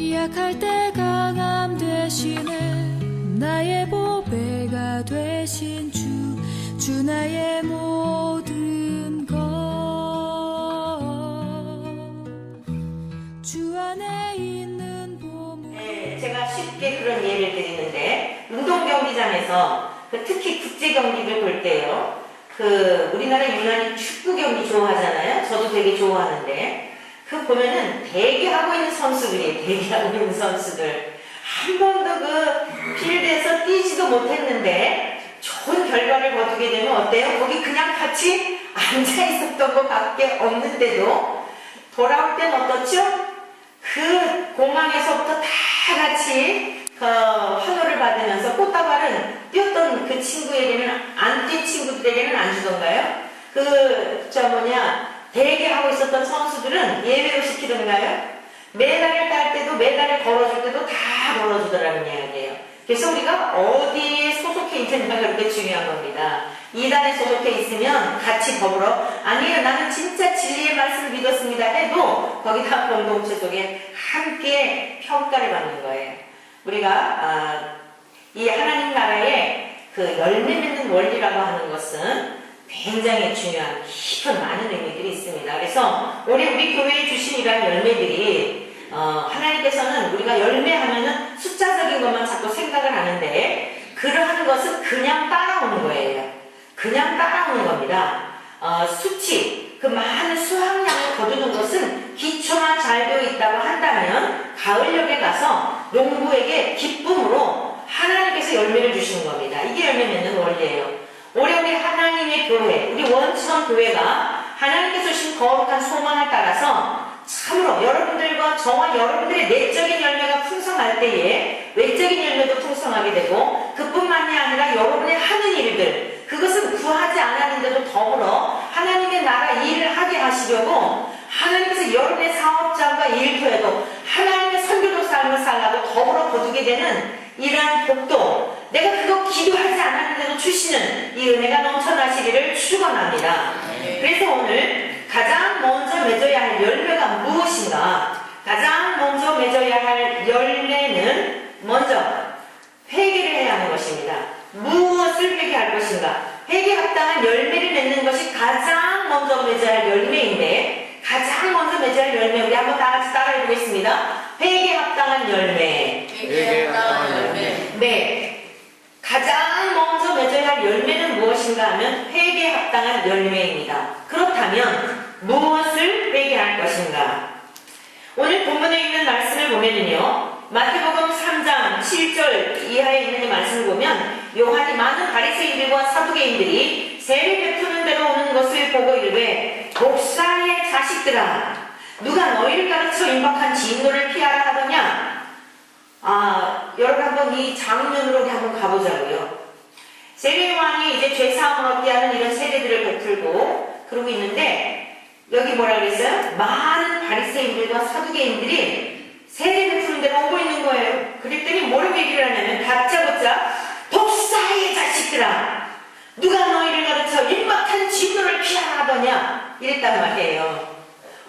약할 때 강함 대신에 나의 보배가 되신 주 나의 모든 것 주 안에 있는 보물. 네, 제가 쉽게 그런 예를 드리는데 운동 경기장에서 특히 국제 경기를 볼 때요. 우리나라 유난히 축구 경기 좋아하잖아요. 저도 되게 좋아하는데 보면은 대기하고 있는 선수들이 대기하고 있는 선수들 한 번도 필드에서 뛰지도 못했는데 좋은 결과를 거두게 되면 어때요? 거기 그냥 같이 앉아 있었던 것밖에 없는데도 돌아올 땐 어떻죠? 공항에서부터 다 같이 환호를 받으면서 꽃다발은 뛰었던 그 친구에게는 안 뛴 친구들에게는 안 주던가요? 대기하고 있었던 선수들은 예외로 시키던가요? 메달을 딸 때도 메달을 걸어줄 때도 다 걸어주더라는 이야기예요. 그래서 우리가 어디에 소속해 있느냐가 그렇게 중요한 겁니다. 이단에 소속해 있으면 같이 더불어 아니에요 나는 진짜 진리의 말씀을 믿었습니다 해도 거기다 공동체 속에 함께 평가를 받는 거예요. 우리가 이 하나님 나라의 열매 맺는 원리라고 하는 것은 굉장히 중요한 깊은 많은 의미들이 있습니다. 그래서 올해 우리 교회에 주신 이러한 열매들이 하나님께서는 우리가 열매하면은 숫자적인 것만 자꾸 생각을 하는데 그러한 것은 그냥 따라오는 거예요. 그냥 따라오는 겁니다. 수치, 많은 수확량을 거두는 것은 기초만 잘 되어 있다고 한다면 가을역에 가서 농부에게 기쁨으로 하나님께서 열매를 주시는 겁니다. 이게 열매 맺는 원리예요. 올해 우리 하나님의 교회, 우리 원천 교회가 하나님께서 주신 거룩한 소망을 따라서 참으로 여러분들과 저와 여러분들의 내적인 열매가 풍성할 때에 외적인 열매도 풍성하게 되고 그뿐만이 아니라 여러분의 하는 일들 그것은 구하지 않았는데도 더불어 하나님의 나라 일을 하게 하시려고 하나님께서 여러분의 사업장과 일터에도 하나님의 선교적 삶을 살라고 더불어 거두게 되는 이러한 복도 내가 그거 기도하지 않았는데도 주시는 이 은혜가 넘쳐나시기를 축원합니다. 그래서 오늘 가장 먼저 맺어야 할 열매가 무엇인가? 가장 먼저 맺어야 할 열매는 먼저 회개를 해야 하는 것입니다. 무엇을 회개할 것인가? 회개 합당한 열매를 맺는 것이 가장 먼저 맺어야 할 열매인데 가장 먼저 맺어야 할 열매 우리 한번 다 같이 따라해 보겠습니다. 회개 합당한 열매. 회개 합당한 열매. 네. 가장 먼저 맺어야 할 열매는 무엇인가 하면 회개에 합당한 열매입니다. 그렇다면 무엇을 회개할 것인가? 오늘 본문에 있는 말씀을 보면요. 마태복음 3장 7절 이하에 있는 이 말씀을 보면 요한이 많은 바리새인들과 사두개인들이 세례 베푸는 데로 오는 것을 보고 이르되 독사의 자식들아 누가 너희를 가르쳐 임박한 진노를 피하라 하더냐? 여러분 한번 이 장면으로 한번 가보자고요. 세례요한이 이제 죄사함을 얻게 하는 이런 세례들을 베풀고 그러고 있는데 여기 뭐라 그랬어요? 많은 바리새인들과 사두개인들이 세례 베푸는 데로 오고 있는 거예요. 그랬더니 뭐라고 얘기를 하냐면 다짜고짜 독사의 자식들아 누가 너희를 가르쳐 임박한 진노를 피하라 하더냐 이랬단 말이에요.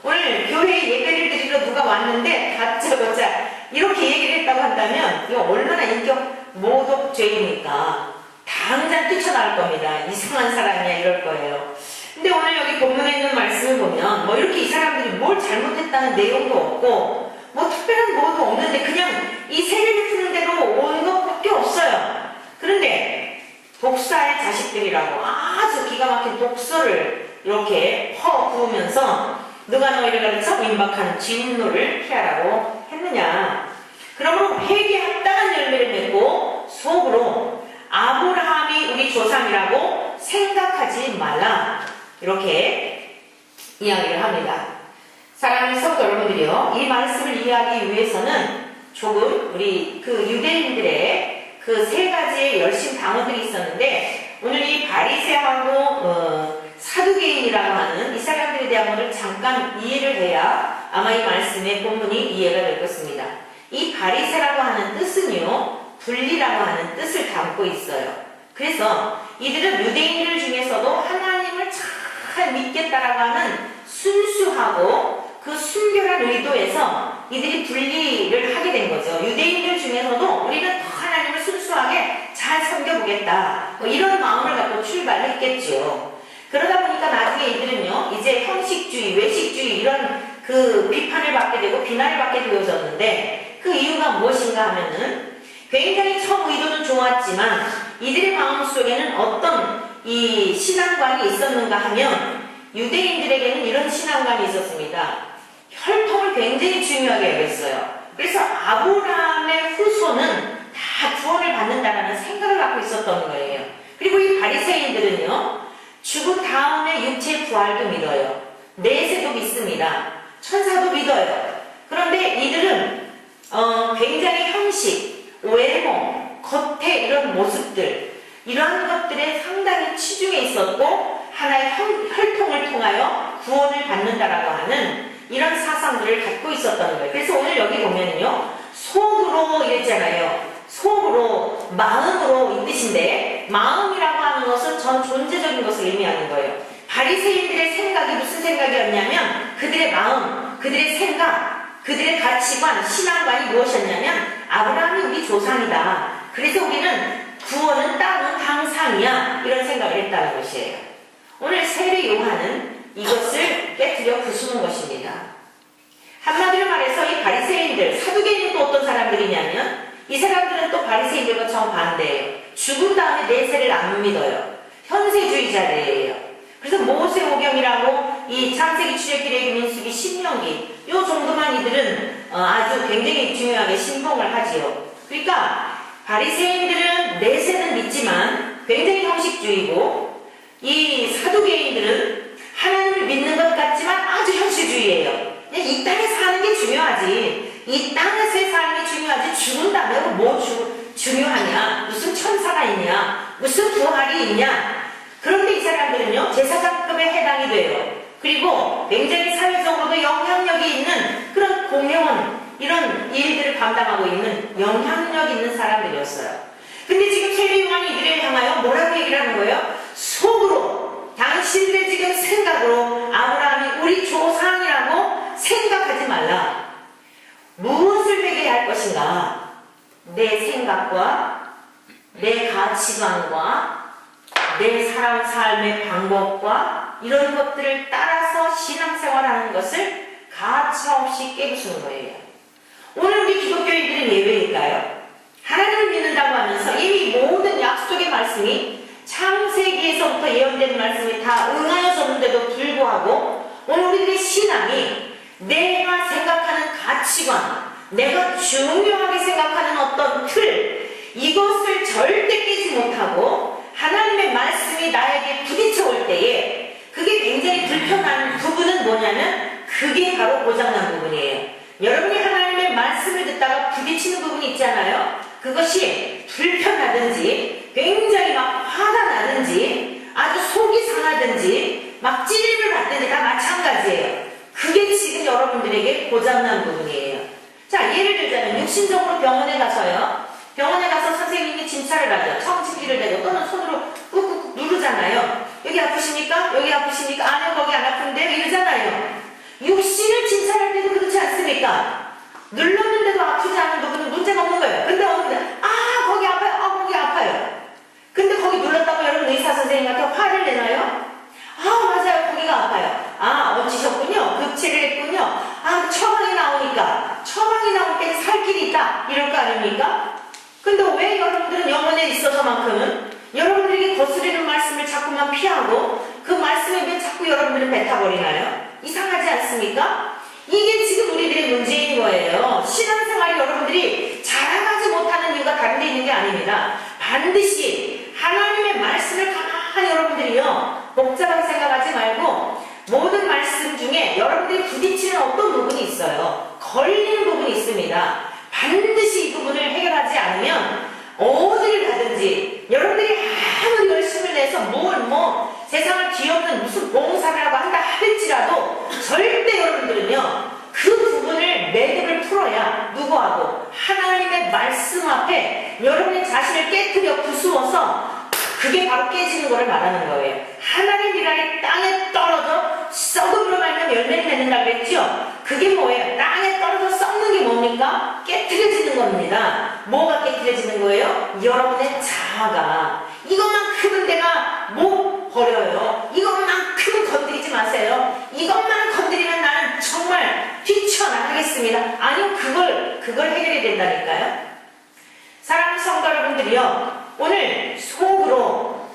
오늘 교회에 예배를 드리러 누가 왔는데 다짜고짜 이렇게 얘기를 했다고 한다면 이거 얼마나 인격 모독죄입니까? 당장 뛰쳐나올 겁니다. 이상한 사람이야 이럴 거예요. 근데 오늘 여기 본문에 있는 말씀을 보면 이렇게 이 사람들이 뭘 잘못했다는 내용도 없고 특별한 뭐도 없는데 그냥 이 세례를 푸는 대로 온 것밖에 없어요. 그런데 독사의 자식들이라고 아주 기가 막힌 독서를 이렇게 부으면서 누가 너희를 가르쳐 임박한 진노를 피하라고 했느냐? 그러므로 회개에 합당한 열매를 맺고 속으로 아브라함이 우리 조상이라고 생각하지 말라 이렇게 이야기를 합니다. 사랑하는 성도 여러분들이요, 이 말씀을 이해하기 위해서는 조금 우리 유대인들의 세 가지의 열심 당원들이 있었는데 오늘 이 바리새하고 사두개인이라고 하는 이 사람들에 대한 것을 잠깐 이해를 해야 아마 이 말씀의 본문이 이해가 될 것입니다. 이 바리새라고 하는 뜻은요 분리라고 하는 뜻을 담고 있어요. 그래서 이들은 유대인들 중에서도 하나님을 잘 믿겠다라고 하는 순수하고 그 순결한 의도에서 이들이 분리를 하게 된 거죠. 유대인들 중에서도 우리는 더 하나님을 순수하게 잘 섬겨보겠다. 뭐 이런 마음을 갖고 출발했겠죠. 그러다 보니까 나중에 이들은요, 이제 형식주의, 외식주의 이런 그 비판을 받게 되고 비난을 받게 되어졌는데 그 이유가 무엇인가 하면은 굉장히 처음 의도는 좋았지만 이들의 마음속에는 어떤 이 신앙관이 있었는가 하면 유대인들에게는 이런 신앙관이 있었습니다. 혈통을 굉장히 중요하게 여겼어요. 그래서 아브라함의 후손은 다 구원을 받는다라는 생각을 갖고 있었던 거예요. 그리고 이 바리새인들은요, 죽은 다음에 육체의 부활도 믿어요. 내세도 믿습니다. 천사도 믿어요. 그런데 이들은 굉장히 형식, 외모, 겉에 이런 모습들, 이러한 것들에 상당히 치중해 있었고 하나의 혈통을 통하여 구원을 받는다라고 하는 이런 사상들을 갖고 있었던 거예요. 그래서 오늘 여기 보면은요, 속으로 이랬잖아요. 속으로, 마음으로 이 뜻인데 마음이라고 하는 것은 전 존재적인 것을 의미하는 거예요. 바리새인들의 생각이 무슨 생각이었냐면 그들의 마음, 그들의 생각, 그들의 가치관, 신앙관이 무엇이었냐면 아브라함이 우리 조상이다. 그래서 우리는 구원은 따로 당상이야. 이런 생각을 했다는 것이에요. 오늘 세례 요한은 이것을 깨뜨려 부수는 것입니다. 한마디로 말해서 이 바리새인들, 사두개인은 또 어떤 사람들이냐면 이 사람들은 또 바리새인들과 정반대예요. 죽은 다음에 내세를 안 믿어요. 현세주의자들이에요. 그래서 모세오경이라고 이 창세기, 출애굽기, 민수기, 신명기 요 정도만 이들은 아주 굉장히 중요하게 신봉을 하지요. 그러니까 바리새인들은 내세는 믿지만 굉장히 형식주의고 이 사두개인들은 하나님을 믿는 것 같지만 아주 현실주의예요. 그냥 이 땅에 사는 게 중요하지. 이 땅에서의 삶이 중요하지. 죽은 다음에 뭐 중요하냐. 무슨 천사가 있냐. 무슨 부활이 있냐. 그런데 이 사람들은요, 제사장급에 해당이 돼요. 그리고 굉장히 사회적으로도 영향력이 있는 그런 공무원, 이런 일들을 감당하고 있는 영향력 있는 사람들이었어요. 근데 지금 세례 요한이 이들을 향하여 뭐라고 얘기를 하는 거예요? 속으로, 당신들의 지금 생각으로 아브라함이 우리 조상이라고 생각하지 말라. 무엇을 회개할 것인가? 내 생각과 내 가치관과 내 살아온 삶의 방법과 이런 것들을 따라서 신앙생활하는 것을 가차없이 깨부수는 거예요. 오늘 우리 기독교인들은 예외일까요? 하나님을 믿는다고 하면서 이미 모든 약속의 말씀이 창세기에서부터 예언된 말씀이 다 응하여졌는데도 불구하고 오늘 우리들의 신앙이 내가 생각하는 가치관, 내가 중요하게 생각하는 어떤 틀, 이것을 절대 깨지 못하고 하나님의 말씀이 나에게 부딪혀 올 때에 그게 굉장히 불편한 부분은 뭐냐면 그게 바로 고장난 부분이에요. 여러분이 하나님의 말씀을 듣다가 부딪히는 부분이 있잖아요. 그것이 불편하든지 굉장히 막 화가 나든지 아주 속이 상하든지 막 찔림을 받든지 다 마찬가지예요. 그게 지금 여러분들에게 고장난 부분이에요. 자, 예를 들자면 육신적으로 병원에 가서요. 병원에 가서 선생님이 진찰을 하죠. 청진기를 대고 또는 손으로 꾹꾹 누르잖아요. 여기 아프십니까? 여기 아프십니까? 아니요, 거기 안 아픈데? 이러잖아요. 육신을 진찰할 때도 그렇지 않습니까? 눌렀는데도 아프지 않은 부분은 문제가 없는 거예요. 근데 어느 날, 거기 아파요. 거기 아파요. 근데 거기 눌렀다고 여러분 의사 선생님한테 화를 내나요? 맞아요. 거기가 아파요. 얹히셨군요. 급체를 했군요. 처방이 나오니까. 처방이 나올 때는 살 길이 있다. 이럴 거 아닙니까? 근데 왜 여러분들은 영혼에 있어서만큼은 여러분들에게 거스르는 말씀을 자꾸만 피하고 그 말씀에 왜 자꾸 여러분들은 뱉어버리나요? 이상하지 않습니까? 이게 지금 우리들의 문제인 거예요. 신앙생활이 여러분들이 자라가지 못하는 이유가 다른 데 있는 게 아닙니다. 반드시 하나님의 말씀을 가만히 여러분들이요, 복잡하게 생각하지 말고 모든 말씀 중에 여러분들이 부딪히는 어떤 부분이 있어요. 걸리는 부분이 있습니다. 반드시 이 부분을 해결하지 않으면 어디를 가든지 여러분들이 아무리 열심을 내서 세상을 뒤엎는 무슨 봉사를 하고 한다 할지라도 절대 여러분들은요, 그 부분을 매듭을 풀어야 누구하고 하나님의 말씀 앞에 여러분의 자신을 깨뜨려 부수어서 그게 바로 깨지는 것을 말하는 거예요. 하나님이라는 땅에 떨어져 썩음으로 말면 열매를 맺는다고 했죠? 그게 뭐예요? 땅에 떨어져 썩는 게 뭡니까? 깨트려지는 겁니다. 뭐가 깨트려지는 거예요? 여러분의 자아가. 이것만큼은 내가 못 버려요. 이것만큼은 건드리지 마세요. 이것만 건드리면 나는 정말 뛰쳐나가겠습니다. 아니요, 그걸 해결해야 된다니까요. 사랑하는 성도 여러분들이요, 오늘 속으로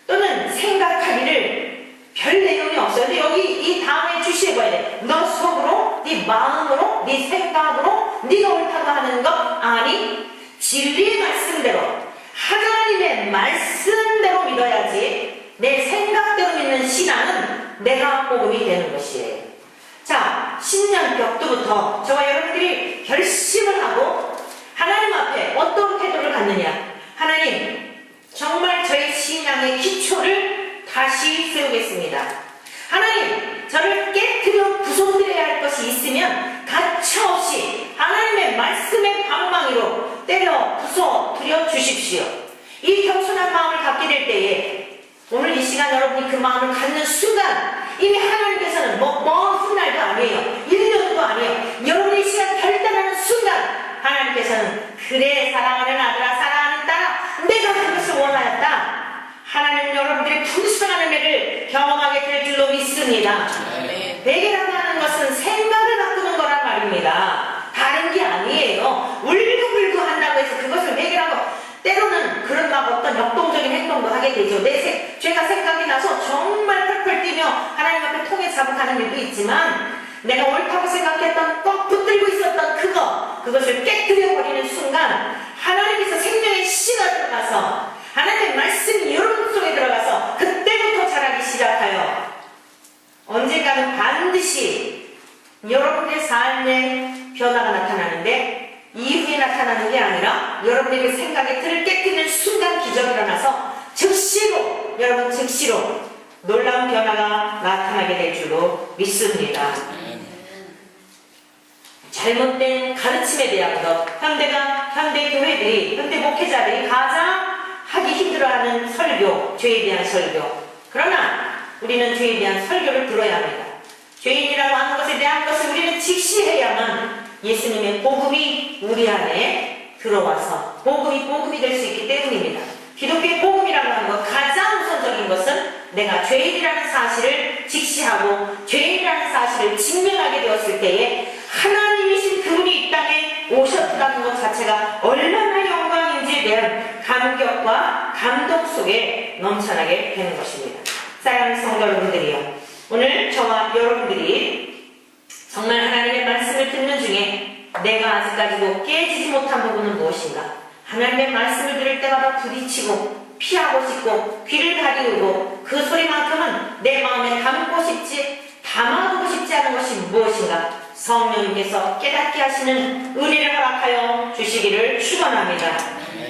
또는 생각하기를 별 내용이 없어요. 근데 여기 이 다음에 주시해 봐야 돼. 너 속으로, 네 마음으로, 네 생각으로 네가 옳다고 하는 것 아니, 진리의 말씀대로 하나님의 말씀대로 믿어야지 내 생각대로 믿는 신앙은 내가 복음이 되는 것이에요. 자, 신년 벽두부터 저와 여러분들이 결심을 하고 하나님 앞에 어떤 태도를 갖느냐. 하나님, 정말 저의 신앙의 기초를 다시 세우겠습니다. 하나님, 저를 깨트려 부숴드려야 할 것이 있으면 가차없이 하나님의 말씀의 방망이로 때려 부숴드려 주십시오. 이 겸손한 마음을 갖게 될 때에 오늘 이 시간 여러분이 그 마음을 갖는 순간 이미 하나님께서는 먼 날도 아니에요. 1년도 아니에요. 여러분이 이 시간 결단하는 순간 하나님께서는 그래 사랑하는 아들아, 사랑하는 딸아, 내가 그것을 원하였다. 하나님은 여러분들이 풍성한 은혜를 경험하게 될 줄로 믿습니다. 회개라고 하는 것은 생각을 바꾸는 거란 말입니다. 다른 게 아니에요. 울고불고 한다고 해서 그것을 회개라고, 때로는 그런 막 어떤 역동적인 행동도 하게 되죠. 죄가 생각이 나서 정말 펄펄 뛰며 하나님 앞에 통해 자복하는 일도 있지만, 내가 옳다고 생각했던 꽉 붙들고 있었던 그것을 깨뜨려버리는 순간 하나님께서 생명의 씨가 들어가서 하나님의 말씀이 여러분 속에 들어가서 그때부터 자라기 시작하여 언젠가는 반드시 여러분의 삶에 변화가 나타나는데, 이후에 나타나는 게 아니라 여러분의 생각의 틀을 깨뜨리는 순간 기적이 일어나서 여러분 즉시로 놀라운 변화가 나타나게 될 줄로 믿습니다. 잘못된 가르침에 대한 것, 현대 교회들이, 현대 목회자들이 가장 하기 힘들어하는 설교, 죄에 대한 설교. 그러나 우리는 죄에 대한 설교를 들어야 합니다. 죄인이라고 하는 것에 대한 것을 우리는 직시해야만 예수님의 복음이 우리 안에 들어와서 복음이 될 수 있기 때문입니다. 기독교의 복음이라고 하는 것, 가장 우선적인 것은 내가 죄인이라는 사실을 직시하고 죄인이라는 사실을 직면하게 되었을 때에 하나님이신 그분이 이 땅에 오셨다는 것 자체가 얼마나 영광인지에 대한 감격과 감동 속에 넘쳐나게 되는 것입니다. 사랑하는 성도 여러분들이요, 오늘 저와 여러분들이 정말 하나님의 말씀을 듣는 중에 내가 아직까지도 깨지지 못한 부분은 무엇인가? 하나님의 말씀을 들을 때마다 부딪히고 피하고 싶고 귀를 가리우고 그 소리만큼은 내 마음에 담아두고 싶지 않은 것이 무엇인가? 성령님께서 깨닫게 하시는 은혜를 허락하여 주시기를 축원합니다.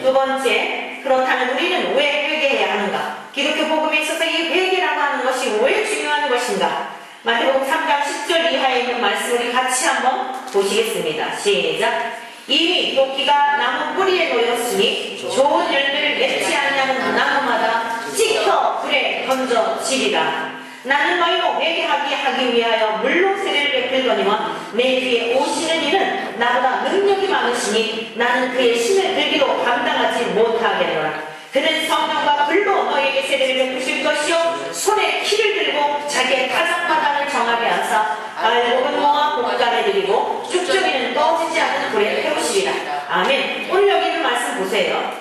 두 번째, 그렇다면 우리는 왜 회개해야 하는가? 기독교 복음에 있어서 이 회개라고 하는 것이 왜 중요한 것인가? 마태복음 3장 10절 이하에 있는 말씀을 우리 같이 한번 보시겠습니다. 시작. 이미 도끼가 나무 뿌리에 놓였으니 좋은 열매를 맺지 않냐는 나무마다 찍혀 불에 던져지리라. 나는 너희로 회개하게 하기 위하여 물로 세례를 베풀거니와 내 뒤에 오시는 이는 나보다 능력이 많으시니 나는 그의 신을 들기도 감당하지 못하겠노라. 그는 성령과 불로 너희에게 세례를 베푸실 것이요 손에 키를 들고 자기의 타작마당을 정하게 하사 알곡은 모아 볶아내 드리고 쭉정이는 꺼지지 않는 불에 태우시리라. 아멘. 오늘 여기 있는 말씀 보세요.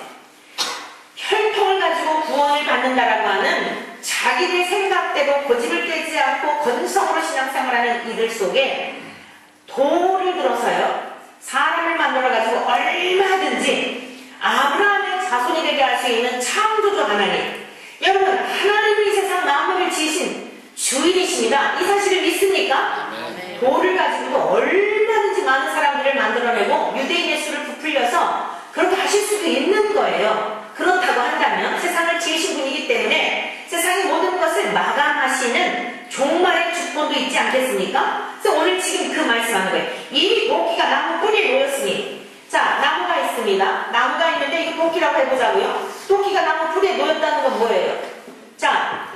혈통을 가지고 구원을 받는다라고 하는 자기의 생각대로 고집을 깨지 않고 건성으로 신앙생활하는 이들 속에 돌을 들어서요, 사람을 만들어가지고 얼마든지 아브라함의 자손이 되게 할 수 있는 창조주 하나님, 여러분 하나님이 이 세상 만물을 지으신 주인이십니다. 이 사실을 믿습니까? 돌을 가지고도 얼마든지 많은 사람들을 만들어내고 유대인 예수를 부풀려서 그렇게 하실 수도 있는 거예요. 그렇다고 한다면 세상을 지으신 분이기 때문에 세상의 모든 것을 마감하시는 종말의 주권도 있지 않겠습니까? 그래서 오늘 지금 그 말씀하는 거예요. 이미 도끼가 나무 뿌리에 놓였으니, 자, 나무가 있습니다. 나무가 있는데 이거 도끼라고 해보자고요. 도끼가 나무 뿌리에 놓였다는 건 뭐예요? 자,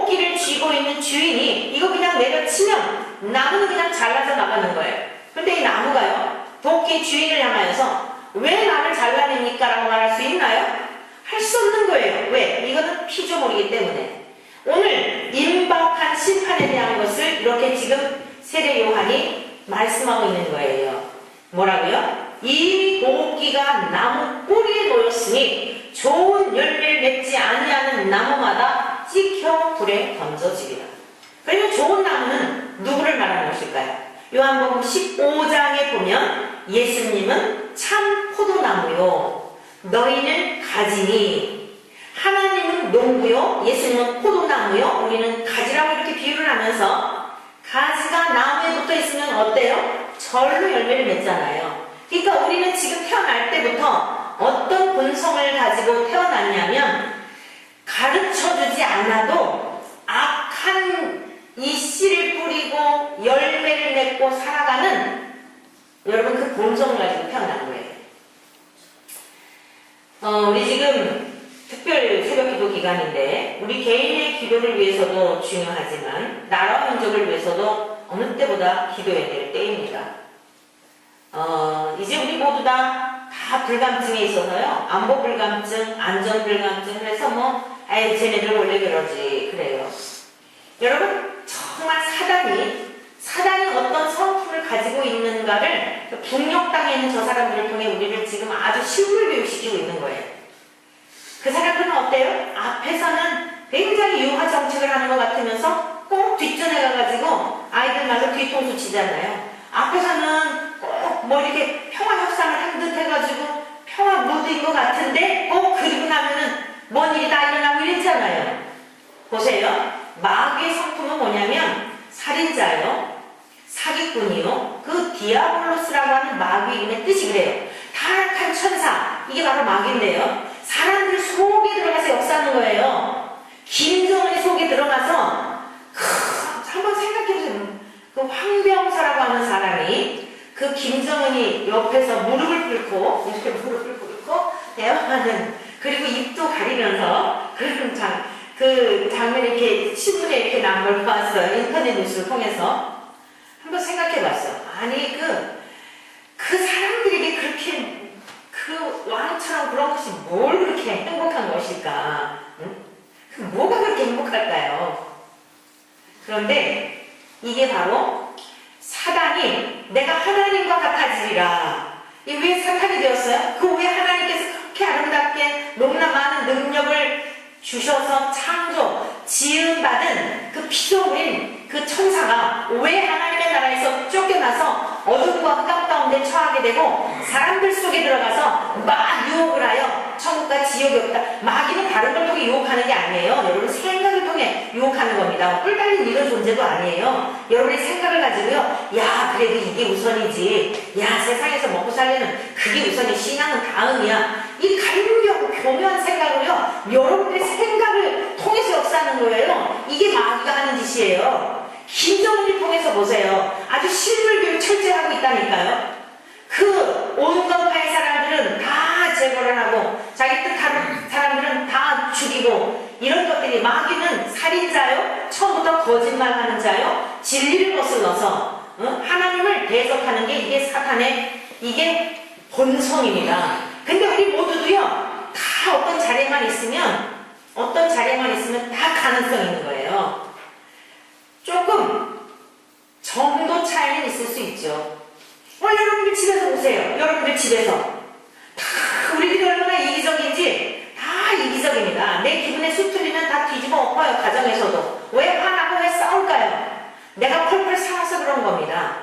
도끼를 쥐고 있는 주인이 이거 그냥 내려치면 나무는 그냥 잘라져 나가는 거예요. 근데 이 나무가요, 도끼 주인을 향하여서 왜 나를 잘라냅니까? 라고 말할 수 있나요? 할 수 없는 거예요. 왜? 이거는 피조물이기 때문에. 오늘 임박한 심판에 대한 것을 이렇게 지금 세례 요한이 말씀하고 있는 거예요. 뭐라고요? 이미 도끼가 나무 뿌리에 놓였으니 좋은 열매를 맺지 아니하는 나무마다 찍혀 불에 던져지리라. 그리고 좋은 나무는 누구를 말하는 것일까요? 요한복음 15장에 보면 예수님은 참 포도나무요 너희는 가지니, 하나님은 농부요 예수님은 포도나무요 우리는 가지라고 이렇게 비유를 하면서, 가지가 나무에 붙어 있으면 어때요? 절로 열매를 맺잖아요. 그러니까 우리는 지금 태어날 때부터 어떤 본성을 가지고 태어났냐면, 가르쳐주지 않아도 악한 이 씨를 뿌리고 열매를 맺고 살아가는, 여러분 그 본성을 가지고 태어난 거예요. 우리 지금 특별 새벽기도 기간인데 우리 개인의 기도를 위해서도 중요하지만 나라와 민족을 위해서도 어느 때보다 기도해야 될 때입니다. 이제 우리 모두 다 불감증에 있어서요, 안보 불감증, 안전 불감증, 그래서 아이 쟤네들 원래 그러지 그래요. 여러분 정말 사단이 어떤 성품을 가지고 있는가를 북녘 땅에 있는 저 사람들을 통해 우리를 지금 아주 실물 교육시키고 있는 거예요. 그 사람들은 어때요? 앞에서는 굉장히 유화 정책을 하는 것 같으면서 꼭 뒷전에 가가지고 아이들 말로 뒤통수 치잖아요. 앞에서는 꼭 이렇게 평화 협상을 한 듯 해가지고 평화 무드인 것 같은데 꼭 그리고 나면은 뭔 일이 다 일어나고 이랬잖아요. 보세요. 마귀의 성품은 뭐냐면 살인자요, 사기꾼이요, 그 디아블로스라고 하는 마귀 이름의 뜻이 그래요. 타락한 천사, 이게 바로 마귀인데요, 사람들 속에 들어가서 역사하는 거예요. 김정은이 속에 들어가서 한번 생각해보세요. 그 황병서라고 하는 사람이 그 김정은이 옆에서 무릎을 꿇고 이렇게 무릎을 꿇고 대화하는, 그리고 입도 가리면서 그 장면이 이렇게 신문에 이렇게 나온 걸 봤어요. 인터넷 뉴스를 통해서. 한번 생각해봤어. 아니 그 사람들에게 그렇게 그 왕처럼 그런 것이 뭘 그렇게 행복한 것일까? 응? 뭐가 그렇게 행복할까요? 그런데 이게 바로 사단이 내가 하나님과 같아지리라. 이게 왜 사탄이 되었어요? 그 왜 하나님께서 그렇게 아름답게 너무나 많은 능력을 주셔서 창조, 지음받은 그 피조물인 그 천사가 왜 하나님의 나라에서 쫓겨나서 어둠과 흑암 가운데 처하게 되고 사람들 속에 들어가서 막 유혹을 하여 천국과 지옥이 없다. 마귀는 다른 걸 통해 유혹하는 게 아니에요. 여러분 생각을 통해 유혹하는 겁니다. 뿔 달린 이런 존재도 아니에요. 여러분의 생각을 가지고요, 야 그래도 이게 우선이지, 야 세상에서 먹고 살려는 그게 우선이, 신앙은 다음이야, 이 간교하고 교묘한 생각을요 여러분의 생각을 통해서 역사하는 거예요. 이게 마귀가 하는 짓이에요. 김정은을 통해서 보세요. 아주 실물교육 철저히 하고 있다니까요. 그 온건파의 사람들은 다 제거를 하고 자기 뜻하는 사람들은 다 죽이고, 이런 것들이, 마귀는 살인자요, 처음부터 거짓말하는 자요, 진리를 거슬러서 하나님을 대적하는 게 이게 사탄의 이게 본성입니다. 근데 우리 모두도요 다 어떤 자리에만 있으면 다 가능성이 있는 거예요. 조금 정도 차이는 있을 수 있죠. 여러분들 집에서 보세요. 여러분들 집에서 다 우리들이 얼마나 이기적인지 다 이기적입니다. 내 기분에 수틀리면 다 뒤집어 엎어요. 가정에서도. 왜 화나고 왜 싸울까요? 내가 펄펄 상해서 그런 겁니다.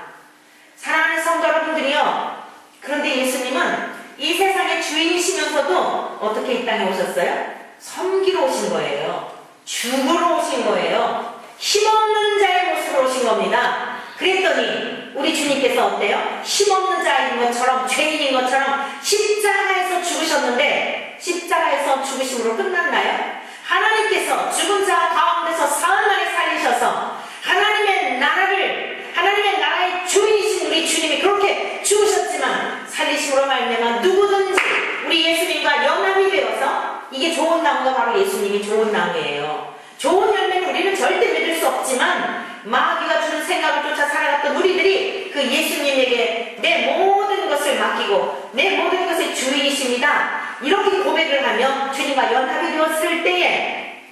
사랑하는 성도 여러분들이요, 그런데 예수님은 이 세상의 주인이시면서도 어떻게 이 땅에 오셨어요? 섬기러 오신 거예요. 죽으러 오신 거예요. 힘없는 자의 모습으로 오신 겁니다. 그랬더니 우리 주님께서 어때요? 힘없는 자인 것처럼, 죄인인 것처럼 십자가에서 죽으셨는데 십자가에서 죽으심으로 끝났나요? 하나님께서 죽은 자 가운데서 사흘 만에 살리셔서 하나님의 나라의 주인이신 우리 주님이 그렇게 죽으셨지만 살리심으로 말미암아 누구든지 우리 예수님과 연합이 되어서, 이게 좋은 나무가 바로 예수님이 좋은 나무예요. 좋은 열매는 우리는 절대 믿을 수 없지만 마귀가 주는 생각을 쫓아 살아갔던 우리들이 그 예수님에게 내 모든 것을 맡기고 내 모든 것의 주인이십니다, 이렇게 고백을 하며 주님과 연합이 되었을 때에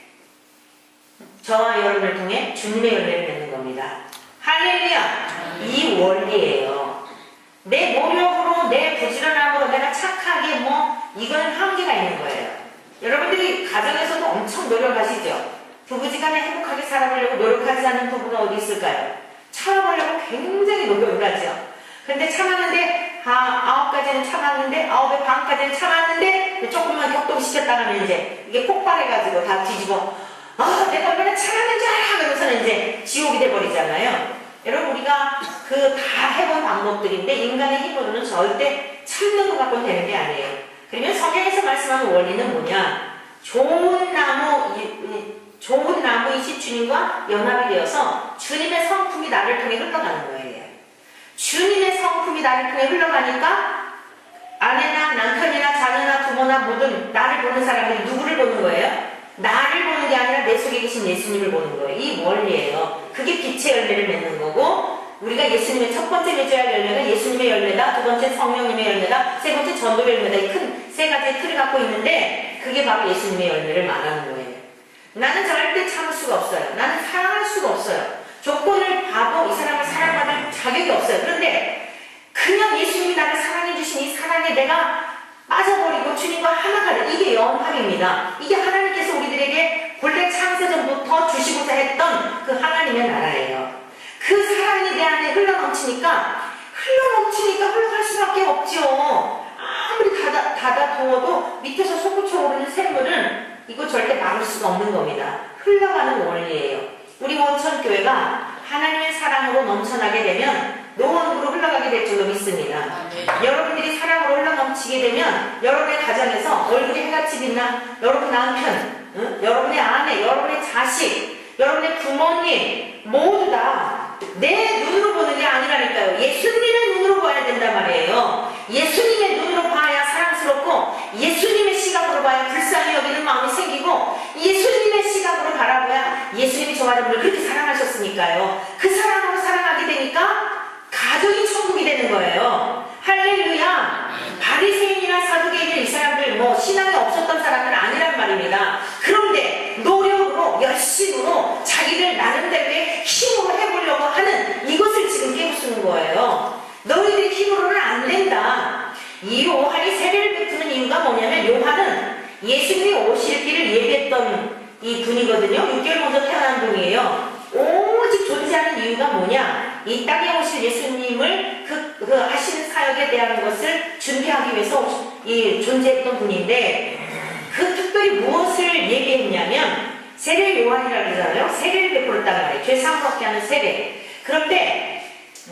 저와 여러분을 통해 주님의 열매를 맺는 겁니다. 할렐루야! 이 원리예요. 내 노력으로, 내 부지런함으로, 내가 착하게 이거는 한계가 있는 거예요. 여러분들이 가정에서도 엄청 노력하시죠? 부부지간에 행복하게 살아보려고 노력하지 않는 부부가 어디 있을까요? 참아보려고 굉장히 노력을 하죠. 근데 참았는데 9가지는 참았는데 9의 반까지는 참았는데 조금만 격동시켰다 하면 이제 이게 폭발해가지고 다 뒤집어 내가 얼마나 참았는 줄 알아! 그러면서는 이제 지옥이 돼버리잖아요. 여러분, 우리가 그 다 해본 방법들인데 인간의 힘으로는 절대 참는 것 갖고는 되는 게 아니에요. 그러면 성경에서 말씀하는 원리는 뭐냐? 좋은 나무이신 주님과 연합이 되어서 주님의 성품이 나를 통해 흘러가는 거예요. 주님의 성품이 나를 통해 흘러가니까 아내나 남편이나 자녀나 부모나 모든 나를 보는 사람들이 누구를 보는 거예요? 나를 보는 게 아니라 내 속에 계신 예수님을 보는 거예요. 이 원리예요. 그게 빛의 열매를 맺는 거고, 우리가 예수님의 첫 번째 맺어야 할 열매가 예수님의 열매다, 두 번째 성령님의 열매다, 세 번째 전도의 열매다. 이 큰 세 가지의 틀을 갖고 있는데 그게 바로 예수님의 열매를 말하는 거예요. 나는 절대 참을 수가 없어요. 나는 사랑할 수가 없어요. 조건을 봐도 이 사람을 사랑받을 자격이 없어요. 그런데 그냥 예수님이 나를 사랑해 주신 이 사랑에 내가 빠져버리고 주님과 하나가 돼. 이게 연합입니다. 이게 하나님께서 우리들에게 본래 창세전부터 주시고자 했던 그 하나님의 나라예요. 그 사랑이 내 안에 흘러넘치니까 흘러갈 수밖에 없죠. 아무리 닫아두어도 밑에서 솟구쳐 오르는 샘물은 이거 절대 막을 수가 없는 겁니다. 흘러가는 원리예요. 우리 원천교회가 하나님의 사랑으로 넘쳐나게 되면 노원으로 흘러가게 될 줄로 믿습니다. 여러분들이 사랑으로 흘러넘치게 되면 여러분의 가정에서 얼굴이 해같이 빛나 여러분 남편, 여러분의 아내, 여러분의 자식, 여러분의 부모님 모두 다 내 눈으로 보는 게 아니라니까요. 예수님의 눈으로 봐야 된단 말이에요. 예수님의 눈으로 봐야 사랑스럽고 예수님의 시각으로 봐야 불쌍히 여기는 마음이 생기고 예수님의 시각으로 바라봐야 예수님이 저 여러분을 그렇게 사랑하셨으니까요. 그 사랑으로 사랑하게 되니까 가정이 천국이 되는 거예요. 할렐루야. 바리새인이나 사두개인들 이 사람들 신앙이 없었던 사람들은 아니란 말입니다. 그런데 노력으로 열심으로 자기들 나름대로의 힘으로 해보려고 하는 이것을 지금 깨부수는 거예요. 너희들 힘으로는 안 된다. 이 요한이 세례를 베푸는 이유가 뭐냐면 요한은 예수님이 오실 길을 예비했던 이 분이거든요. 6개월 먼저 태어난 분이에요. 오직 존재하는 이유가 뭐냐? 이 땅에 오실 예수님을 그 하시는 사역에 대한 것을 준비하기 위해서 이 존재했던 분인데 그 특별히 무엇을 얘기했냐면 세례 요한이라고 그러잖아요. 세례를 베풀었단 말이에요. 죄 사함받게 하는 세례. 그런데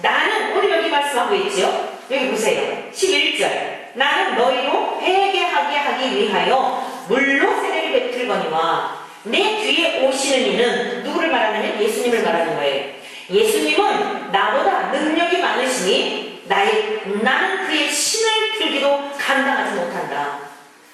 나는 오늘 여기 말씀하고 있죠. 여기 보세요. 11절. 나는 너희로 회개하게 하기 위하여 물로 세례를 베풀거니와 내 뒤에 오시는 이는 누구를 말하냐면 예수님을 말하는 거예요. 예수님은 나보다 능력이 많으시니 나는 그의 신을 들기도 감당하지 못한다.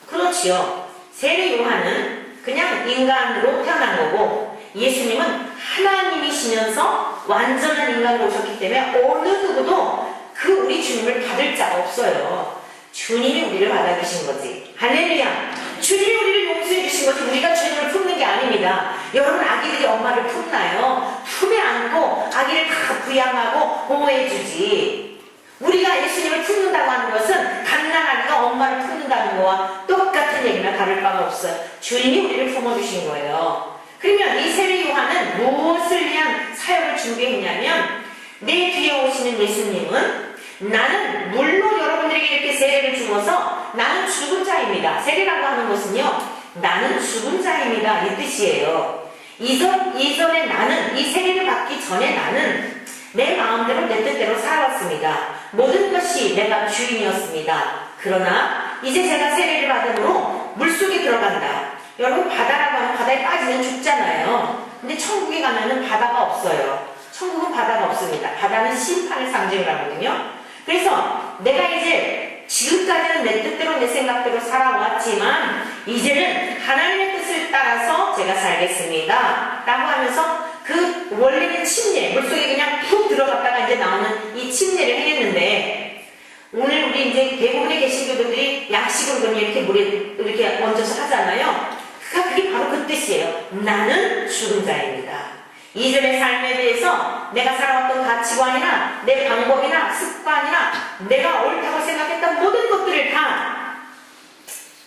그렇지요. 세례 요한은 그냥 인간으로 태어난 거고 예수님은 하나님이시면서 완전한 인간으로 오셨기 때문에 어느 누구도 그 우리 주님을 받을 자가 없어요. 주님이 우리를 받아주신 거지. 할렐루야. 주님이 우리를 용서해 주신 거지 우리가 주님을 품는 게 아닙니다. 여러분 아기들이 엄마를 품나요? 품에 안고 아기를 다 부양하고 보호해 주지. 우리가 예수님을 품는다고 하는 것은 갓난아기가 엄마를 품는다는 거와 똑같은 얘기나 다를 바가 없어요. 주님이 우리를 품어주신 거예요. 그러면 이 세례 요한은 무엇을 위한 사역을 준비했냐면 내 뒤에 오시는 예수님은 나는 물론 여러분들에게 이렇게 세례를 주어서 나는 죽은 자입니다. 세례라고 하는 것은요 나는 죽은 자입니다 이 뜻이에요. 이전에 나는 이 세례를 받기 전에 나는 내 마음대로 내 뜻대로 살아왔습니다. 모든 것이 내가 주인이었습니다. 그러나 이제 제가 세례를 받음으로 물속에 들어간다. 여러분 바다라고 하면 바다에 빠지면 죽잖아요. 근데 천국에 가면은 바다가 없어요. 천국은 바다가 없습니다. 바다는 심판을 상징을 하거든요. 그래서 내가 이제 지금까지는 내 뜻대로 내 생각대로 살아왔지만 이제는 하나님의 뜻을 따라서 제가 살겠습니다. 라고 하면서 그 원래는 침례, 물속에 그냥 푹 들어갔다가 이제 나오는 이 침례를 했는데, 오늘 우리 이제 대부분의 개신교들이 약식을 그냥 이렇게 물에 이렇게 얹어서 하잖아요. 그게 바로 그 뜻이에요. 나는 죽은 자입니다. 이전의 삶에 대해서 내가 살아왔던 가치관이나 내 방법이나 습관이나 내가 옳다고 생각했던 모든 것들을 다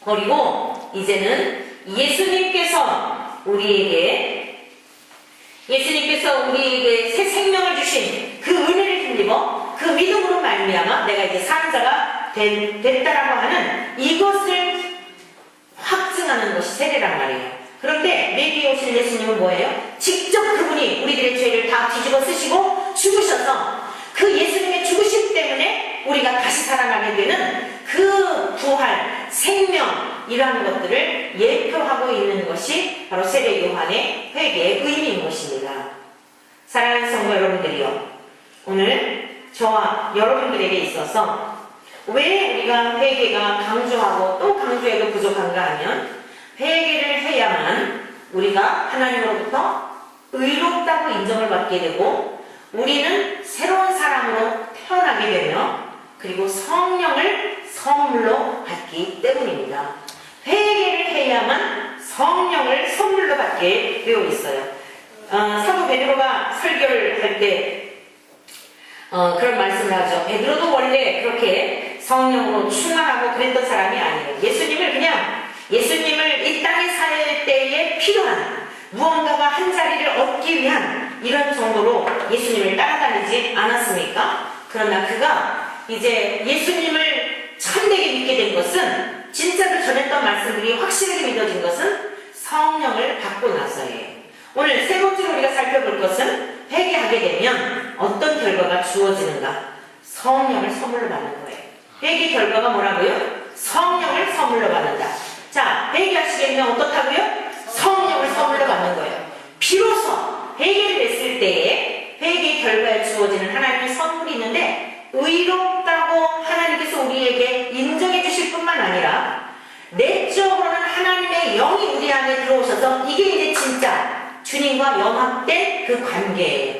버리고 이제는 예수님께서 우리에게 새 생명을 주신 그 은혜를 힘입어 그 믿음으로 말미암아 내가 이제 사는 자가 됐다라고 하는 이것을 확증하는 것이 세례란 말이에요. 그런데 내 뒤에 오신 예수님은 뭐예요? 직접 그분이 우리들의 죄를 다 뒤집어 쓰시고 죽으셔서 그 예수님의 죽으심 때문에 우리가 다시 살아나게 되는 그 부활, 생명 이러한 것들을 예표하고 있는 것이 바로 세례 요한의 회개의 의미인 것입니다. 사랑하는 성도 여러분들이요, 오늘 저와 여러분들에게 있어서 왜 우리가 회개가 강조하고 또 강조해도 부족한가 하면, 회개를 해야만 우리가 하나님으로부터 의롭다고 인정을 받게 되고 우리는 새로운 사람으로 태어나게 되며 그리고 성령을 선물로 받기 때문입니다. 회개를 해야만 성령을 선물로 받게 되어 있어요. 사도 베드로가 설교를 할 때 그런 말씀을 하죠. 베드로도 원래 그렇게 성령으로 충만하고 그랬던 사람이 아니에요. 예수님을 이 땅에 살 때에 필요한 무언가가 한 자리를 얻기 위한 이런 정도로 예수님을 따라다니지 않았습니까? 그러나 그가 이제 예수님을 참되게 믿게 된 것은, 진짜로 전했던 말씀들이 확실하게 믿어진 것은 성령을 받고 나서예요. 오늘 세 번째로 우리가 살펴볼 것은, 회개하게 되면 어떤 결과가 주어지는가? 성령을 선물로 받는 거예요. 회개 결과가 뭐라고요? 성령을 선물로 받는다. 자, 회개하시려면 어떻다고요? 성령을 선물로 받는 거예요. 비로소 회개를 했을 때에 회개 결과에 주어지는 하나님의 선물이 있는데, 의롭다고 하나님께서 우리에게 인정해 주실 뿐만 아니라 내적으로는 하나님의 영이 우리 안에 들어오셔서 이게 이제 진짜 주님과 연합된 그 관계예요.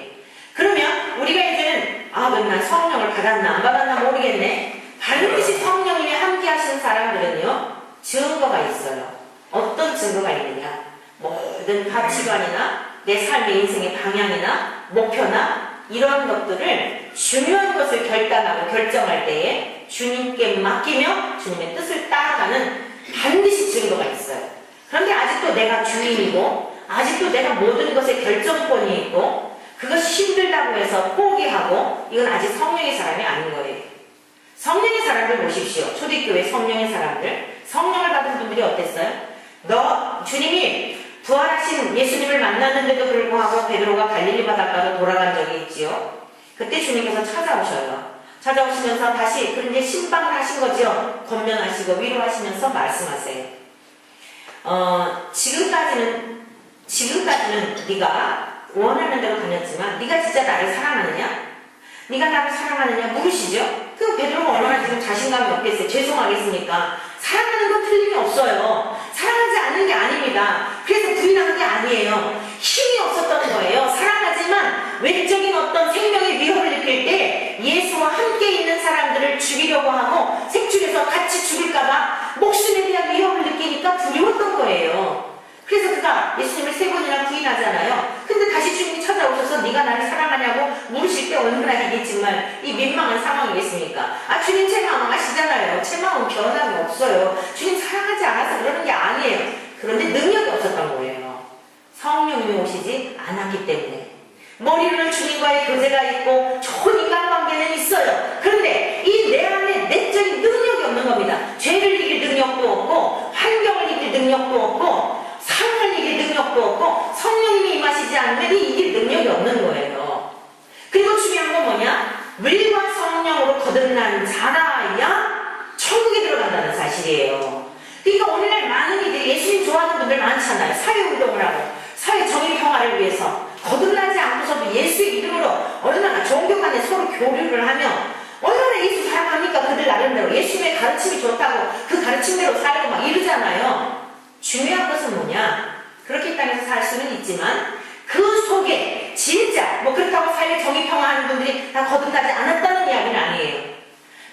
그러면 우리가 이제는 그럼 난 성령을 받았나 안 받았나 모르겠네. 반드시 성령님이 함께 하시는 사람들은요, 증거가 있어요. 어떤 증거가 있느냐? 모든 가치관이나 내 삶의 인생의 방향이나 목표나 이런 것들을, 중요한 것을 결단하고 결정할 때에 주님께 맡기며 주님의 뜻을 따라가는 반드시 증거가 있어요. 그런데 아직도 내가 주인이고 아직도 내가 모든 것에 결정권이 있고 그것이 힘들다고 해서 포기하고, 이건 아직 성령의 사람이 아닌 거예요. 성령의 사람들 보십시오. 초대교회 성령의 사람들, 성령을 받은 분들이 어땠어요? 주님이 부활하신 예수님을 만났는데도 불구하고 베드로가 갈릴리 바닷가로 돌아간 적이 있지요. 그때 주님께서 찾아오시면서 다시 그런데 신방을 하신 거죠. 권면하시고 위로하시면서 말씀하세요. 지금까지는 네가 원하는 대로 다녔지만 네가 진짜 나를 사랑하느냐? 네가 나를 사랑하느냐 물으시죠. 그 베드로가 얼마나 지금 자신감이 없겠어요. 죄송하겠습니까? 사랑하는 건 틀림이 없어요. 사랑하지 않는 게 아닙니다. 그래서 부인하는 게 아니에요. 힘이 없었던 거예요. 사랑하지만 외적인 어떤 생명의 위협을 느낄 때 예수와 함께 있는 사람들을 죽이려고 하고 색출해서 같이 죽을까봐 목숨에 대한 위협을 느끼니까 두려웠던 거예요. 그래서 그가 예수님을 3번이나 부인하잖아요. 근데 다시 주님이 찾아오셔서 네가 나를 사랑하냐고 물으실 때 얼마나 이게 정말 이 민망한 상황이겠습니까? 주님 제 마음 아시잖아요. 제 마음은 변함이 없어요. 주님 사랑하지 않아서 그러는 게 아니에요. 그런데 능력이 없었던 거예요. 성령님이 오시지 않았기 때문에. 머리로는 주님과의 교제가 있고 좋은 인간관계는 있어요. 그런데 이 내 안에 내적인 능력이 없는 겁니다. 죄를 이길 능력도 없고 환경을 이길 능력도 없고 상을 이길 능력도 없고 성령님이 임하시지 않으면 이길 능력이 없는 거예요. 그리고 중요한 건 뭐냐? 물과 성령으로 거듭난 자라야 천국에 들어간다는 사실이에요. 그러니까 오늘날 많은 이들이 예수님 좋아하는 분들 많잖아요. 사회운동을 하고 사회 정의평화를 위해서 거듭나지 않고서도 예수의 이름으로 얼마나 종교 간에 서로 교류를 하며 얼마나 예수 사랑합니까? 그들 나름대로 예수님의 가르침이 좋다고 그 가르침대로 살고 막 이러잖아요. 중요한 것은 뭐냐? 그렇게 이 땅에서 살 수는 있지만 그 속에 진짜 뭐 그렇다고 삶의 정의평화하는 분들이 다 거듭나지 않았다는 이야기는 아니에요.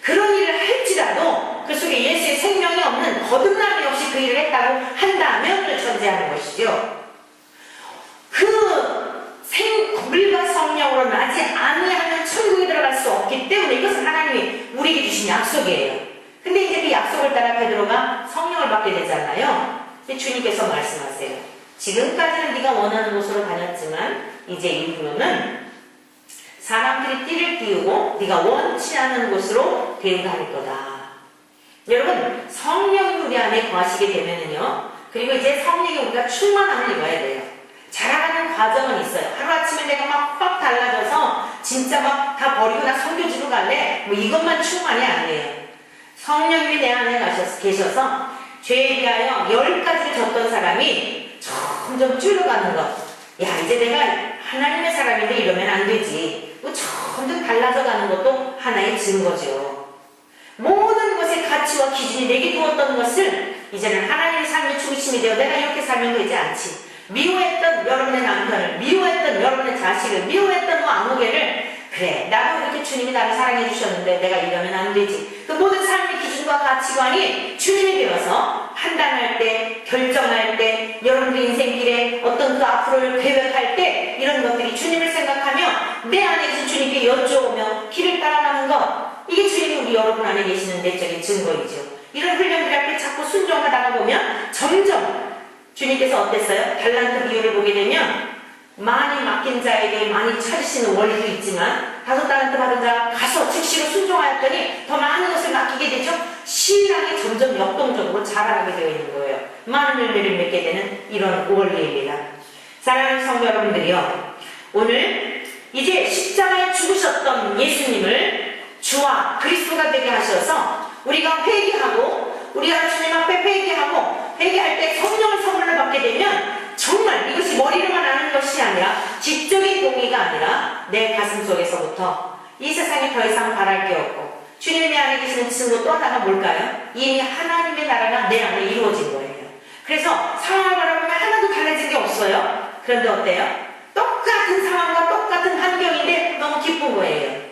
그런 일을 할지라도 그 속에 예수의 생명이 없는 거듭남이 없이 그 일을 했다고 한다면 그걸 전제하는 것이죠. 물과 성령으로 나지 아니하면 천국에 들어갈 수 없기 때문에 이것은 하나님이 우리에게 주신 약속이에요. 근데 이제 그 약속을 따라 베드로가 성령을 받게 되잖아요. 근데 주님께서 말씀하세요. 지금까지는 네가 원하는 곳으로 다녔지만 이제 이후로는 사람들이 띠를 띄우고 네가 원치 않은 곳으로 데려갈 거다. 여러분, 성령이 우리 안에 거하시게 되면은요, 그리고 이제 성령이 우리가 충만함을 입어야 돼요. 자라가는 과정은 있어요. 하루아침에 내가 막 확 달라져서 진짜 막 다 버리고 나 선교지로 갈래? 뭐 이것만 충만이 아니에요. 성령님이 내 안에 계셔서 죄에 대하여 10가지를 졌던 사람이 점점 줄어가는 것. 야, 이제 내가 하나님의 사람인데 이러면 안 되지. 점점 달라져가는 것도 하나의 증거죠. 모든 것의 가치와 기준이 내게 두었던 것을 이제는 하나님의 삶의 중심이 되어 내가 이렇게 살면 되지 않지. 미워했던 여러분의 남편을, 미워했던 여러분의 자식을, 미워했던 뭐 아무개를, 그래, 나도 이렇게 주님이 나를 사랑해 주셨는데 내가 이러면 안 되지. 그 모든 삶의 기준과 가치관이 주님이 되어서 판단할 때, 결정할 때, 여러분의 인생길에 어떤 그 앞으로를 계획할 때 이런 것들이 주님을 생각하며 내 안에 계신 주님께 여쭈오며 길을 따라가는 것, 이게 주님이 우리 여러분 안에 계시는 내적인 증거이죠. 이런 훈련들 앞에 자꾸 순종하다가 보면 점점 주님께서 어땠어요? 달란트 비유를 보게 되면 많이 맡긴 자에게 많이 차리시는 원리도 있지만 5달란트 받은 자가 가서 즉시로 순종하였더니 더 많은 것을 맡기게 되죠. 신앙이 점점 역동적으로 자라나게 되어 있는 거예요. 많은 열매를 맺게 되는 이런 원리입니다. 사랑하는 성도 여러분들이요, 오늘 이제 십자가에 죽으셨던 예수님을 주와 그리스도가 되게 하셔서 우리가 회개하고 우리가 주님 앞에 회개할 때 성령의 선물을 받게 되면 정말 이것이 머리로만 아는 것이 아니라 지적인 동의가 아니라 내 가슴 속에서부터 이 세상에 더 이상 바랄 게 없고 주님이 내 안에 계시는 증거 또 하나가 뭘까요? 이미 하나님의 나라가 내 안에 이루어진 거예요. 그래서 상황을 바라보면 하나도 달라진 게 없어요. 그런데 어때요? 똑같은 상황과 똑같은 환경인데 너무 기쁜 거예요.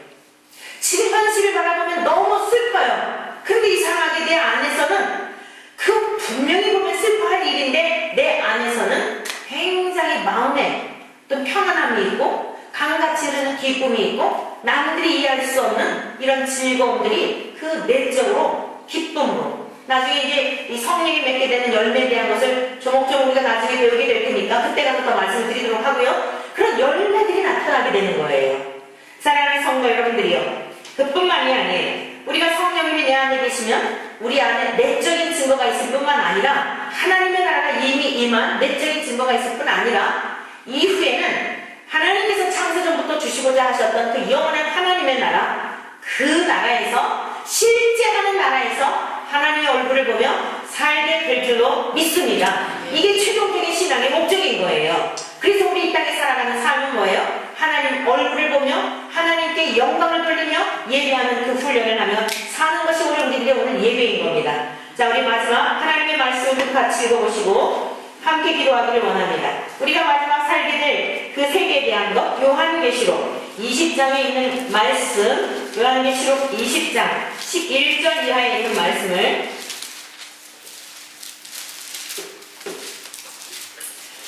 지금 현실을 바라보면 너무 슬퍼요. 근데 이상하게 내 안에서는 그 분명히 보면 슬퍼할 일인데 내 안에서는 굉장히 마음에 또 평안함이 있고 강같이 흐르는 기쁨이 있고 남들이 이해할 수 없는 이런 즐거움들이 그 내적으로 기쁨으로 나중에 이제 이 성령이 맺게 되는 열매에 대한 것을 조목조목 우리가 나중에 배우게 될 테니까 그때 가서 더 말씀을 드리도록 하고요. 그런 열매들이 나타나게 되는 거예요. 사랑하는 성도 여러분들이요, 그뿐만이 아니에요. 우리가 성령님이 내 안에 계시면 우리 안에 내적인 증거가 있을 뿐만 아니라 하나님의 나라가 이미 임한 내적인 증거가 있을 뿐 아니라 이후에는 하나님께서 창세전부터 주시고자 하셨던 그 영원한 하나님의 나라, 그 나라에서 실제하는 나라에서 하나님의 얼굴을 보며 살게 될 줄로 믿습니다. 이게 최종적인 신앙의 목적인 거예요. 그래서 우리 이 땅에 살아가는 삶은 뭐예요? 하나님 얼굴을 보며 하나님께 영광을 돌리며 예배하는 그 훈련을 하며 사는 것이 우리들의 오늘 예배인 겁니다. 자, 우리 마지막 하나님의 말씀을 같이 읽어보시고 함께 기도하기를 원합니다. 우리가 마지막 살게 될 그 세계에 대한 것, 요한계시록 20장에 있는 말씀, 요한계시록 20장 11절 이하에 있는 말씀을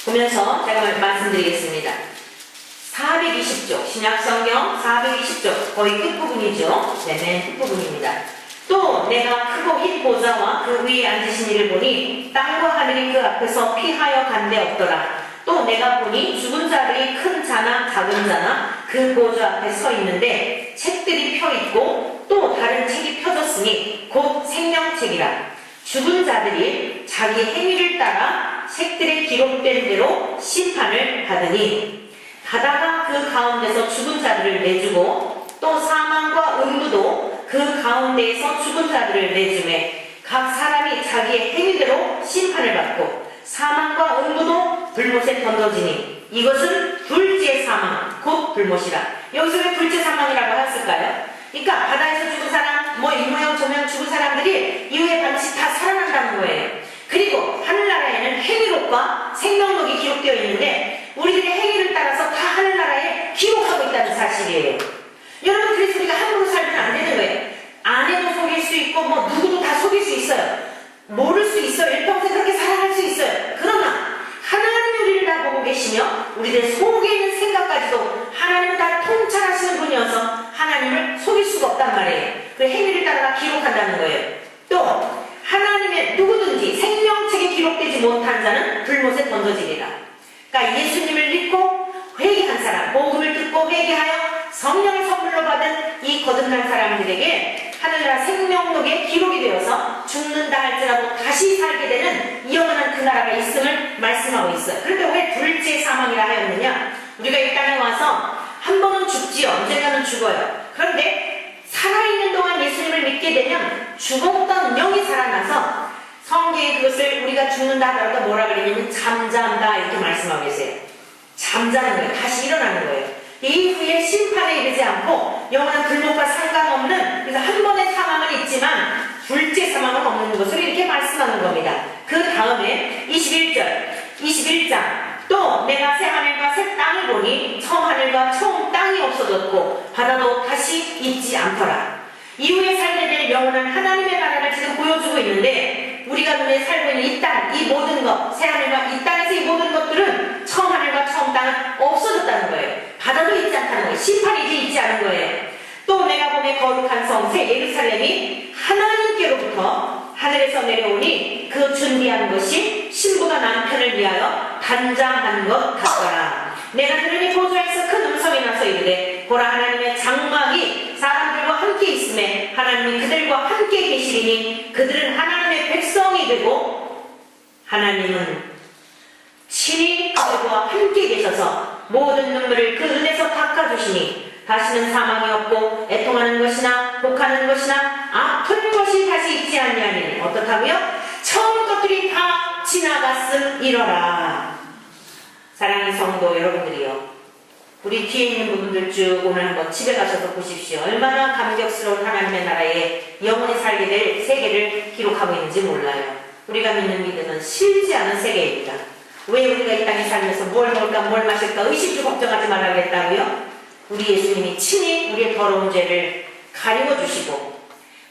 보면서 제가 말씀드리겠습니다. 420쪽, 신약성경 420쪽, 거의 끝부분이죠. 네, 맨 끝부분입니다. 또 내가 크고 흰 보좌와 그 위에 앉으신 이를 보니 땅과 하늘이 그 앞에서 피하여 간데 없더라. 또 내가 보니 죽은 자들이 큰 자나 작은 자나 그 보좌 앞에 서 있는데 책들이 펴 있고 또 다른 책이 펴졌으니 곧 생명책이라. 죽은 자들이 자기 행위를 따라 책들에 기록된 대로 심판을 받으니 바다가 그 가운데서 죽은 자들을 내주고 또 사망과 음부도 그 가운데에서 죽은 자들을 내주매 각 사람이 자기의 행위대로 심판을 받고 사망과 음부도 불못에 던져지니 이것은 둘째 사망 곧 불못이라. 여기서 왜 둘째 사망이라고 했을까요? 그러니까 바다에서 죽은 사람, 뭐 이모양 저모양 죽은 사람들이 이후에 반드시 다 살아난다는 거예요. 그리고 하늘나라에는 행위록과 생명록이 기록되어 있는데 우리들의 행위를 따라서 다 하늘나라에 기록하고 있다는 사실이에요. 여러분, 그래서 우리가 함부로 살면 안 되는 거예요. 아내도 속일 수 있고 뭐 누구도 다 속일 수 있어요. 모를 수 있어요. 일평생 그렇게 살아갈 수 있어요. 그러나 하나님이 우리를 다 보고 계시며 우리들 속에 있는 생각까지도 하나님은 다 통찰하시는 분이어서 하나님을 속일 수가 없단 말이에요. 그 행위를 따라 기록한다는 거예요. 또 하나님의 누구든지 생명책에 기록되지 못한 자는 불못에 던져지리라. 그러니까 예수님을 믿고 회개한 사람, 복음을 듣고 회개하여 성령의 선물로 받은 이 거듭난 사람들에게 하늘나라 생명록에 기록이 되어서 죽는다 할지라도 다시 살게 되는 영원한 그 나라가 있음을 말씀하고 있어요. 그런데 왜 둘째 사망이라 하였느냐? 우리가 이 땅에 와서 한 번은 죽지요. 언젠가는 죽어요. 그런데 살아있는 동안 예수님을 믿게 되면 죽었던 영이 살아나서 성경에 그것을 우리가 죽는다 하더라도 뭐라 그러냐면 잠잠다 이렇게 말씀하고 계세요. 잠자는 거예요. 다시 일어나는 거예요. 이후에 심판에 이르지 않고 영원한 불못과 상관없는, 그래서 한 번의 사망은 있지만 둘째 사망은 없는 것으로 이렇게 말씀하는 겁니다. 그 다음에 21장 또 내가 새 하늘과 새 땅을 보니 처음 하늘과 처음 땅이 없어졌고 바다도 다시 있지 않더라. 이후에 살게 될 영원한 하나님의 나라를 지금 보여주고 있는데 우리가 눈에 살고 있는 이 땅, 이 모든 것, 새 하늘과 이 땅에서 이 모든 것들은 처음 하늘과 처음 땅은 없어졌다는 거예요. 바다도 있지 않다는 거예요. 심판이 이제 있지 않은 거예요. 또 내가 보니 거룩한 성 새 예루살렘이 하나님께로부터 하늘에서 내려오니 그 준비한 것이 신부가 남편을 위하여 단장한 것 같더라. 내가 들으니 보좌에서 큰 음성이 나서 이르되 보라, 하나님의 장막이 사람들과 함께 있음에 하나님이 그들과 함께 계시리니 그들은 하나님의 백성이 되고 하나님은 친히 그들과 함께 계셔서 모든 눈물을 그 은혜에서 닦아주시니 다시는 사망이 없고 애통하는 것이나 복하는 것이나 아픈 것이 다시 있지 아니하니 어떻다고요? 처음 것들이 다 지나갔음이러라. 사랑하는 성도 여러분들이요, 우리 뒤에 있는 부분들 쭉 오늘 한번 집에 가셔서 보십시오. 얼마나 감격스러운 하나님의 나라에 영원히 살게 될 세계를 기록하고 있는지 몰라요. 우리가 믿는 믿음은 실지 않은 세계입니다. 왜 우리가 이 땅에 살면서 뭘 먹을까 뭘 마실까 의식주 걱정하지 말라 그랬다고요? 우리 예수님이 친히 우리의 더러운 죄를 가리워 주시고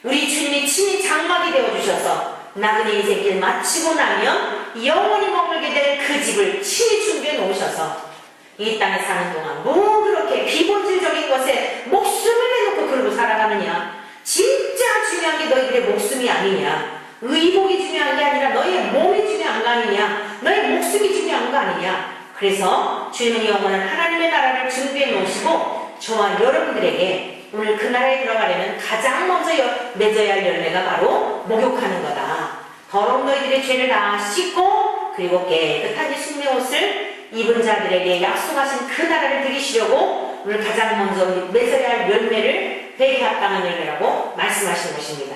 우리 주님이 친히 장막이 되어 주셔서 나그네 인생길 마치고 나면 영원히 머물게 될 그 집을 친히 준비해 놓으셔서 이 땅에 사는 동안 뭐 그렇게 비본질적인 것에 목숨을 내놓고 그러고 살아가느냐? 진짜 중요한 게 너희들의 목숨이 아니냐? 의복이 중요한 게 아니라 너희의 몸이 중요한 거 아니냐? 너의 목숨이 중요한 거 아니냐? 그래서 주님은 영원한 하나님의 나라를 준비해 놓으시고 저와 여러분들에게 오늘 그 나라에 들어가려면 가장 먼저 맺어야 할 열매가 바로 목욕하는 거다. 더러운 너희들의 죄를 다 씻고 그리고 깨끗한 예수님의 옷을 입은 자들에게 약속하신 그 나라를 드리시려고 오늘 가장 먼저 맺어야 할 열매를 회개 합당한 열매라고 말씀하신 것입니다.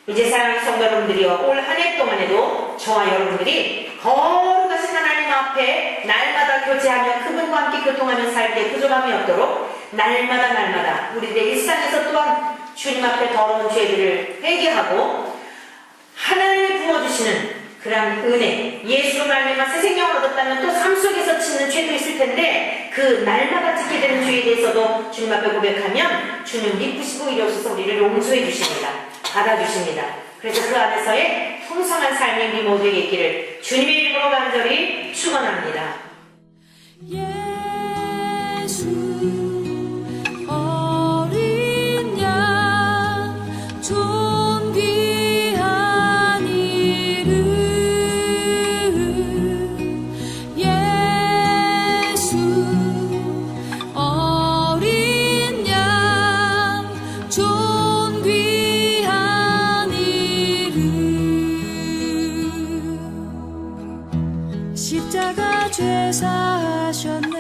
이제 사랑하는 성도 여러분들이요, 올 한 해 동안에도 저와 여러분들이 거룩하신 하나님 앞에 날마다 교제하며 그분과 함께 교통하며 살 때 부족함이 없도록 날마다 우리들의 일상에서 또한 주님 앞에 더러운 죄들을 회개하고 하나님이 부어주시는 그런 은혜, 예수로 말미암아 새 생명을 얻었다면 또 삶 속에서 짓는 죄도 있을 텐데 그 날마다 짓게 되는 죄에 대해서도 주님 앞에 고백하면 주님 미쁘시고 이리 오셔서 우리를 용서해 주십니다. 받아주십니다. 그래서 그 안에서의 풍성한 삶이 우리 모두에게 있기를 주님의 이름으로 간절히 축원합니다. 예수 어린 양 존귀한 이름 예수 어린 양 존귀한 이름 십자가 죄 사하셨네